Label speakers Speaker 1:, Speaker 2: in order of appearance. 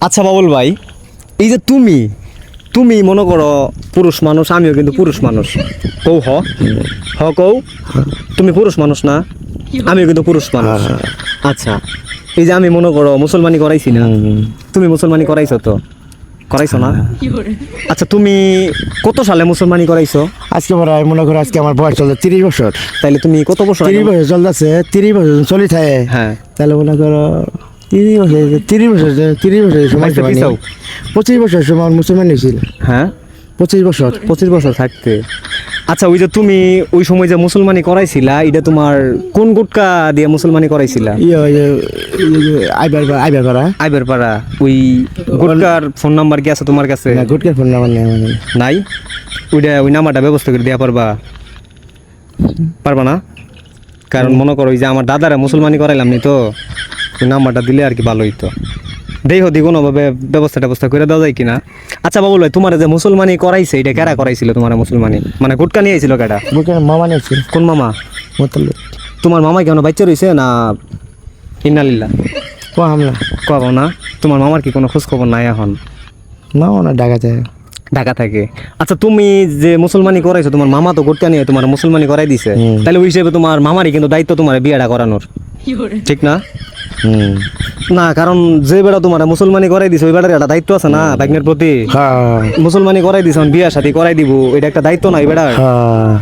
Speaker 1: আচ্ছা বাবুল ভাই, এই যে তুমি তুমি মনে করো পুরুষ মানুষ, আমিও কিন্তু পুরুষ মানুষ, কৌ কৌ তুমি পুরুষ মানুষ না, আমিও কিন্তু পুরুষ মানুষ। আচ্ছা, এই যে আমি মনে করো মুসলমানি করাইছি না, তুমি মুসলমানি করাইছো তো, করাইছো না? আচ্ছা, তুমি কত সালে মুসলমানি করাইছো?
Speaker 2: আজকে প্রায় মনে করো আজকে আমার বয়স চলছে 30 বছর।
Speaker 1: তাইলে তুমি কত বছর
Speaker 2: 30
Speaker 1: আগে-
Speaker 2: বছর চলতেছে, 30 বছর চলি থাকে।
Speaker 1: হ্যাঁ,
Speaker 2: তাহলে মনে করো 30 বছরের সময়
Speaker 1: মাইতে পিছাও।
Speaker 2: 25 বছর সময় মুসলমান হয়েছিল।
Speaker 1: হ্যাঁ
Speaker 2: 25 বছর
Speaker 1: 25 বছর থাকতে। আচ্ছা, ওই যে তুমি ওই সময় যে মুসলমানি করাইছিলা, এটা তোমার কোন গুটকা দিয়ে মুসলমানি করাইছিলা?
Speaker 2: আইবার পারা
Speaker 1: আইবের পাড়া। ওই গুটকার ফোন নাম্বার কি আছে তোমার কাছে?
Speaker 2: না, গুটকার ফোন নাম্বার নেই আমাদের।
Speaker 1: নাই? ওইটা ওই নাম্বারটা ব্যবস্থা করে দেওয়া পারবা? পারবা না? কারণ মনে করো ওই যে আমার দাদারা মুসলমানি করাইলাম নি তো, ওই নাম্বারটা দিলে আর কি ভালো হইতো। দেখো দি কোনোভাবে ব্যবস্থা করে দেওয়া যায় কিনা। আচ্ছা বাবুল ভাই, তোমার যে মুসলমানি করাইছে, এটা কেরা করাইছিল তোমার মুসলমানি? মানে গুটকা নিয়ে আইছিল কেডা?
Speaker 2: গুটকার মামা নিয়েছিল।
Speaker 1: কোন মামা?
Speaker 2: মতলব
Speaker 1: তোমার মামা কেন বাচ্চা রয়েছে না? ইন্নালিল্লাহ
Speaker 2: কো হামলা
Speaker 1: কব না। তোমার মামার কি কোনো খোঁজ খবর নাই এখন?
Speaker 2: না না ঢাকা যায়।
Speaker 1: ঢাকা থাকে। আচ্ছা, তুমি যে মুসলমানি করাইছো, তোমার মামা তো গুটকা নিয়ে তোমার মুসলমানি করাই দিছে, তাহলে ওই হিসেবে তোমার মামারই কিন্তু দায়িত্ব তোমার বিয়েটা করানোর, ঠিক না? না, কারণ যে বেড়া তোমার মুসলমানি করাই দিছে, ওই বেড়ার একটা দায়িত্ব আছে না ভাগ্নের প্রতি।
Speaker 2: হ্যাঁ
Speaker 1: মুসলমানি করাই দিছে, বিয়া সাথী করাই দিব, এটা একটা দায়িত্ব না ওই বেড়ার?
Speaker 2: হ্যাঁ